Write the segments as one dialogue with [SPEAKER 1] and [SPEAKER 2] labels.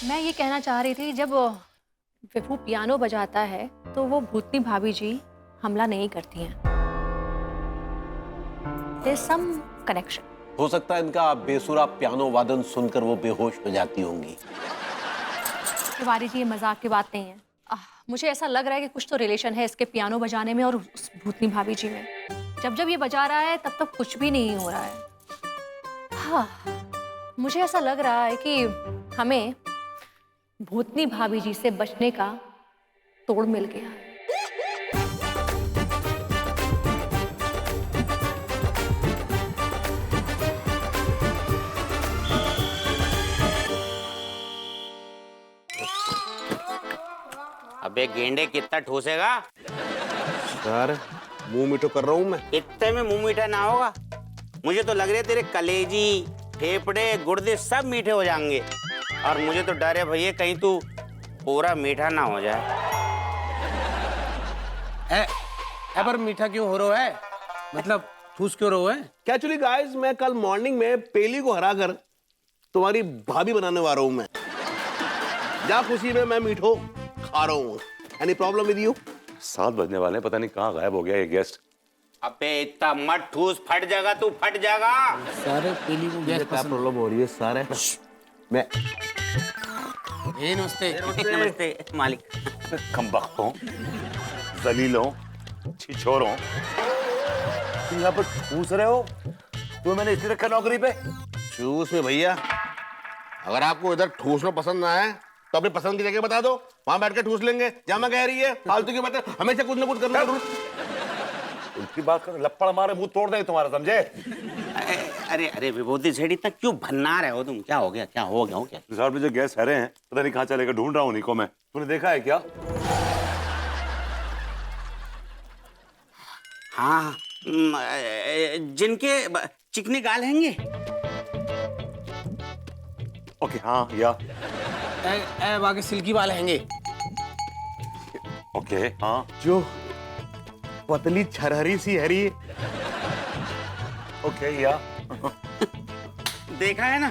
[SPEAKER 1] मैं ये कहना चाह रही थी, जब विभू पियानो बजाता है तो वो भूतनी भाभी जी हमला नहीं करती हैं। There's some connection.
[SPEAKER 2] हो सकता है इनका बेसुरा पियानो वादन सुनकर वो बेहोश हो जाती होंगी।
[SPEAKER 1] तिवारी जी, ये मजाक की बात नहीं है। मुझे ऐसा लग रहा है कि कुछ तो रिलेशन है इसके पियानो बजाने में और उस भूतनी भाभी जी में। जब जब ये बजा रहा है तब तक कुछ भी नहीं हो रहा है। हाँ, मुझे ऐसा लग रहा है कि हमें भूतनी भाभी जी से बचने का तोड़ मिल गया।
[SPEAKER 3] अबे गेंडे, कितना ठूसेगा?
[SPEAKER 2] सर, मुंह मीठो कर रहा हूँ मैं।
[SPEAKER 3] इतने में मुंह मीठा ना होगा। मुझे तो लग रहा है तेरे कलेजी, फेफड़े, गुर्दे सब मीठे हो जाएंगे। और मुझे तो डर है भैया, कहीं तू पूरा मीठा ना हो जाए।
[SPEAKER 4] पर मीठा क्यों हो रहा है? मतलब ठूस क्यों रहा है?
[SPEAKER 2] एक्चुअली गाइस, मैं कल मॉर्निंग में पेली को हरा कर तुम्हारी भाभी बनाने वाला हूँ मैं। जा खुशी में मैं मीठो खा रहा हूँ। Any problem with you?
[SPEAKER 5] 7 बजने वाले हैं, पता नहीं कहाँ गायब हो गया ये गेस्ट।
[SPEAKER 3] अबे इतना मत ठूस, फट जाएगा, तू फट जाएगा।
[SPEAKER 4] सारे पीली को गैस
[SPEAKER 2] क्या प्रॉब्लम हो रही है सारे? मैं
[SPEAKER 4] नमस्ते।
[SPEAKER 3] नमस्ते मालिक।
[SPEAKER 5] कमबख्तों, जलीलों, छिछोरों, तुम यहाँ पर ठूस रहे हो? तुम्हें मैंने इसलिए रखा नौकरी पे?
[SPEAKER 2] चूस में भैया, अगर आपको इधर ठूसना पसंद ना है तो अपनी पसंद की जगह बता दो, वहां बैठ के ठूस लेंगे। जहाँ मैं कह रही है फालतू की बातें, हमेशा कुछ ना कुछ करना जरूर।
[SPEAKER 5] उनकी बात कर, लपड़ मारे मुंह तोड़ देंगे तुम्हारा, समझे?
[SPEAKER 3] अरे अरे विभूति सेठ, इतना क्यों भन्ना रहे हो तुम? क्या हो गया, क्या हो गया, हो क्या?
[SPEAKER 5] रिजॉर्ट में जो गेस्ट ठहरे हैं, पता नहीं कहाँ चले गए, ढूंढ रहा हूँ उन्हीं को मैं। तूने देखा है क्या?
[SPEAKER 3] हाँ, जिनके चिकने गाल हैंगे।
[SPEAKER 5] ओके, हाँ, या
[SPEAKER 4] बाकी सिल्की वाले हैंगे।
[SPEAKER 5] ओके, हाँ,
[SPEAKER 2] जो पतली छरहरी सी हरी।
[SPEAKER 5] ओके, या
[SPEAKER 3] देखा है ना?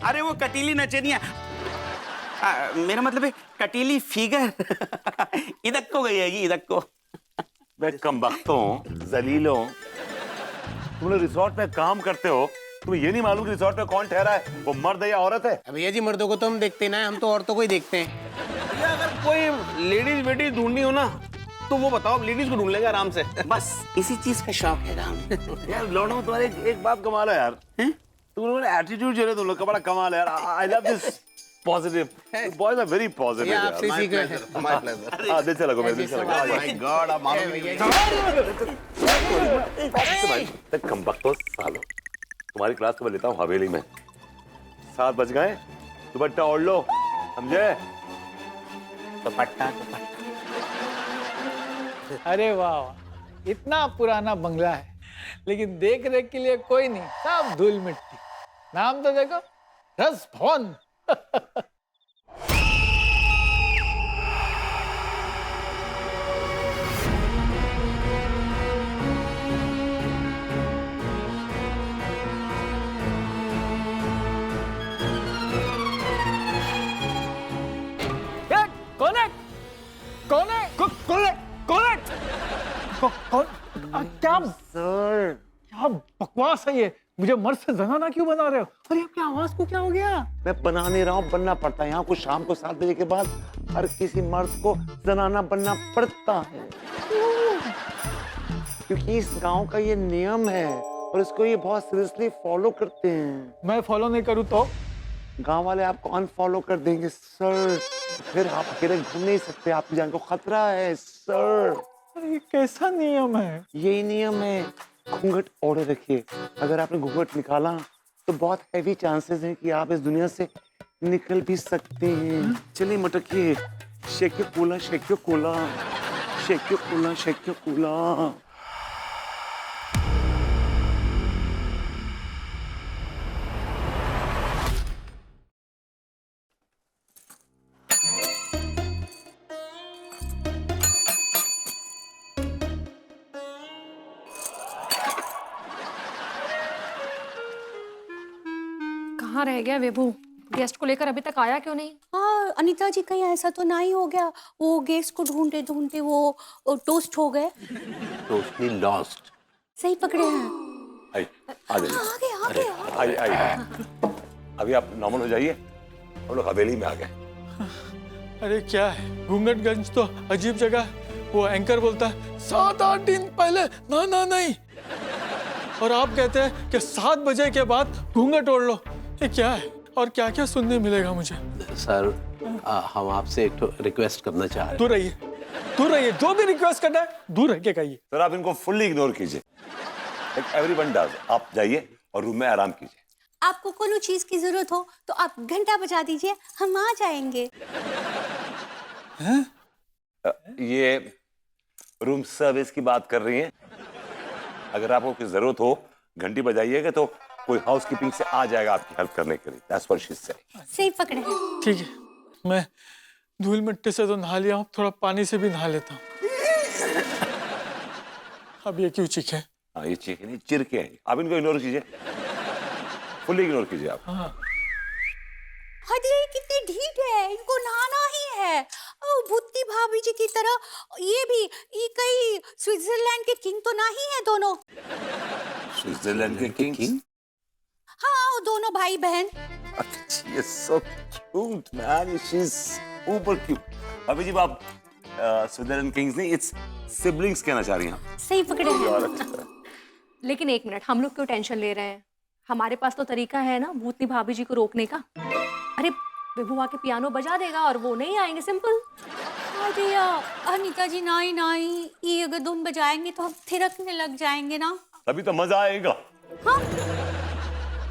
[SPEAKER 3] अरे वो कटीली नचनिया, मेरा मतलब है कटीली फिगर। इधक को गई है जी, इधक को।
[SPEAKER 5] मैं कमबख्तों, जलीलों, तुम लोग रिसोर्ट में काम करते हो, तुम्हें ये नहीं मालूम कि रिसोर्ट में कौन ठहरा है, वो मर्द है या औरत है?
[SPEAKER 4] भैया जी, मर्दों को तो हम देखते ना, हम तो औरतों को ही देखते हैं।
[SPEAKER 2] भैया, अगर कोई लेडीज वेडीज ढूंढनी हो ना तो वो बताओ, लेडीज को ढूंढ लेंगे आराम से।
[SPEAKER 3] बस इसी चीज का शौक है हमें।
[SPEAKER 5] यार लौंडों, तुम्हारे एक बात कमाल है यार, तुम लोगों ने एटीट्यूड जो है तुम लोग का बड़ा कमाल है यार। I love this positive, boys are very positive यार।
[SPEAKER 4] आपसे सीखे हैं।
[SPEAKER 2] My pleasure.
[SPEAKER 5] हाँ, दिल से लगो, दिल से लगो।
[SPEAKER 2] माय गॉड, आप मानो नहीं।
[SPEAKER 5] तक कमबख्तों सालो, तुम्हारी क्लास को मैं लेता हूँ हवेली में। 7 बज गए, दुपट्टा ओढ़ लो, समझे?
[SPEAKER 3] दुपट्टा।
[SPEAKER 6] अरे वाह, इतना पुराना बंगला है लेकिन देख रेख के लिए कोई नहीं, सब धूल मिट्टी। नाम तो देखो, रस भवन। कौन है? कौन है? कौन है? कौन है? कौन? क्या
[SPEAKER 5] सर,
[SPEAKER 6] क्या बकवास है ये? मुझे मर्द से जनाना क्यों बना रहे हो? अरे आपकी आवाज को क्या हो गया?
[SPEAKER 5] मैं बना नहीं रहा हूँ, बनना पड़ता है। यहाँ को शाम को 7 बजे के बाद हर किसी मर्द को जनाना बनना पड़ता है, क्योंकि इस गांव का ये नियम है और इसको ये बहुत सीरियसली फॉलो करते हैं।
[SPEAKER 6] मैं फॉलो नहीं करूँ तो?
[SPEAKER 5] गांव वाले आपको अनफॉलो कर देंगे सर, फिर आप अकेले घूम नहीं सकते, आपकी जान को खतरा है सर।
[SPEAKER 6] अरे ये कैसा नियम है?
[SPEAKER 5] यही नियम है। घूंघट ओढ़े रखिए, अगर आपने घूंघट निकाला तो बहुत हैवी चांसेस हैं कि आप इस दुनिया से निकल भी सकते हैं। चलिए मटकिए, shake your cooler, shake your cooler, shake your cooler, shake your cooler.
[SPEAKER 1] कहाँ रह गया विभू? गेस्ट को लेकर अभी तक आया क्यों नहीं?
[SPEAKER 7] हाँ अनीता जी, कहीं ऐसा तो नहीं हो गया वो गेस्ट को ढूंढते ढूंढते वो टोस्ट हो गए?
[SPEAKER 2] Totally lost.
[SPEAKER 7] सही पकड़े हैं।
[SPEAKER 5] आई, आ जाइए।
[SPEAKER 7] हाँ, आ गए
[SPEAKER 5] आई आई अभी आप नॉर्मल हो जाइए, हम लोग हवेली में आ गए।
[SPEAKER 6] अरे क्या है, घूंघटगंज तो अजीब जगह है। वो एंकर बोलता है 7-8 दिन पहले ना ना नहीं, और आप कहते हैं कि 7 बजे के बाद घूंघट ओढ़ लो। ये क्या है और क्या क्या सुनने मिलेगा मुझे?
[SPEAKER 2] सर हम आपसे एक रिक्वेस्ट करना चाह रहे हैं।
[SPEAKER 6] दूर रहिए, दूर रहिए। जो भी रिक्वेस्ट करना है दूर रह के कहिए।
[SPEAKER 5] सर आप इनको फुल्ली इग्नोर कीजिए, एवरीवन डज। आप जाइए और रूम में आराम कीजिए।
[SPEAKER 7] आपको कोनो चीज की जरूरत हो तो आप घंटा बजा दीजिए, हम आ जाएंगे।
[SPEAKER 5] ये रूम सर्विस की बात कर रही हैं। अगर आपको कुछ जरूरत हो घंटी बजाइएगा तो कोई हाउसकीपिंग से आ जाएगा आपकी हेल्प करने के लिए। That's what she said.
[SPEAKER 7] सही पकड़े।
[SPEAKER 6] ठीक है, मैं धूल मिट्टी से तो नहा लिया हूँ, थोड़ा पानी से भी नहा लेता हूँ। अब ये क्यों चीखे?
[SPEAKER 5] हाँ ये चीखें नहीं, चिरके हैं। आप इनको इग्नोर कीजिए, फुल्ली इग्नोर कीजिए आप।
[SPEAKER 7] अरे कितने ढीठ है, इनको नहाना ही है। भूती भाभी जी की तरह ये कहीं स्विट्जरलैंड के किंग तो नहीं है दोनों?
[SPEAKER 5] स्विट्जरलैंड के किंग?
[SPEAKER 7] हाँ वो दोनों भाई बहन।
[SPEAKER 5] She is so cute, man. She's super cute. अभी जब आप स्विट्जरलैंड किंग्स नहीं, इट्स सिबलिंग्स कहना चाह रही हैं आप।
[SPEAKER 7] सही पकड़े हैं।
[SPEAKER 1] लेकिन एक मिनट, हम लोग क्यों टेंशन ले रहे हैं? हमारे पास तो तरीका है ना भूतनी भाभी जी को रोकने का। अरे विभू आके पियानो बजा देगा और वो नहीं आएंगे, सिंपल।
[SPEAKER 7] अरे अनीता जी, नहीं नहीं, ये अगर तुम बजाएंगे तो हम थिरकने लग जाएंगे ना।
[SPEAKER 5] तभी तो मजा आएगा।
[SPEAKER 7] हाँ?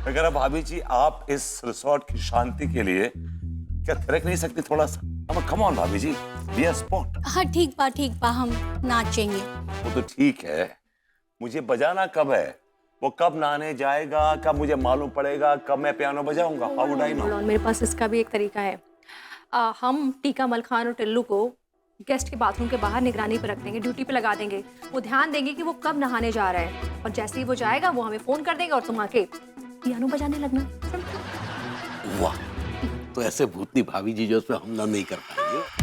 [SPEAKER 5] अगर भाभी जी आप इस रिसोर्ट की शांति के लिए क्या थिरक नहीं सकती थोड़ा सा? कम ऑन भाभी जी, बी अ स्पॉट।
[SPEAKER 7] हाँ ठीक बा, हम नाचेंगे।
[SPEAKER 5] वो तो ठीक है, मुझे बजाना कब है? वो कब नहाने जाएगा, कब मुझे मालूम पड़ेगा, कब मैं पियानो बजाऊंगा? How would I know?
[SPEAKER 1] मेरे पास इसका भी एक तरीका है। हम टीका मलखान और टिल्लू को गेस्ट के बाथरूम के बाहर निगरानी पर रख देंगे, ड्यूटी पे लगा देंगे। वो ध्यान देंगे कि वो कब नहाने जा रहा है, और जैसे ही वो जाएगा वो हमें फोन कर देगा और तुम आके पियानो बजाने लगना।
[SPEAKER 2] वाह, तो ऐसे भूतनी भाभी जी जो उसमें हमला नहीं कर पाएंगे।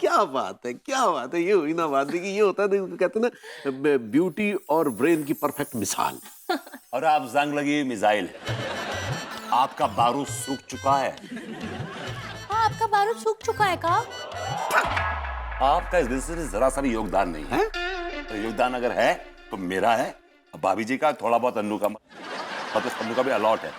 [SPEAKER 2] क्या बात है, क्या बात है। ये हुई ना बात, देखिए ये होता है, कहते हैं ना ब्यूटी और ब्रेन की परफेक्ट मिसाल।
[SPEAKER 5] और आप जंग लगी मिसाइल, आपका बारूद सूख चुका है।
[SPEAKER 7] हाँ आपका बारूद सूख चुका है का?
[SPEAKER 5] आपका इस बिजनेस में जरा सा भी योगदान नहीं है। तो योगदान अगर है तो मेरा है, भाभी जी का थोड़ा बहुत, अन्नू का, मतलब अन्नू का भी अलॉट है।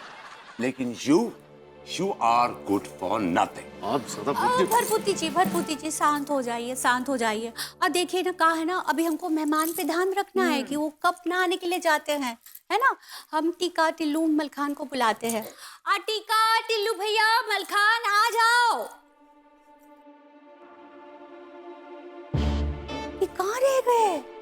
[SPEAKER 5] लेकिन you are good for nothing.
[SPEAKER 2] आप सदा
[SPEAKER 7] भरपूती जी शांत हो जाइए, शांत हो जाइए। और देखिए ना, कहा है ना, अभी हमको मेहमान पे ध्यान रखना है कि वो कब नहाने के लिए जाते हैं, है ना। हम टीका टिल्लू मलखान को बुलाते हैं। टीका टिल्लू भैया, मलखान आ जाओ। ये कहाँ रह गए?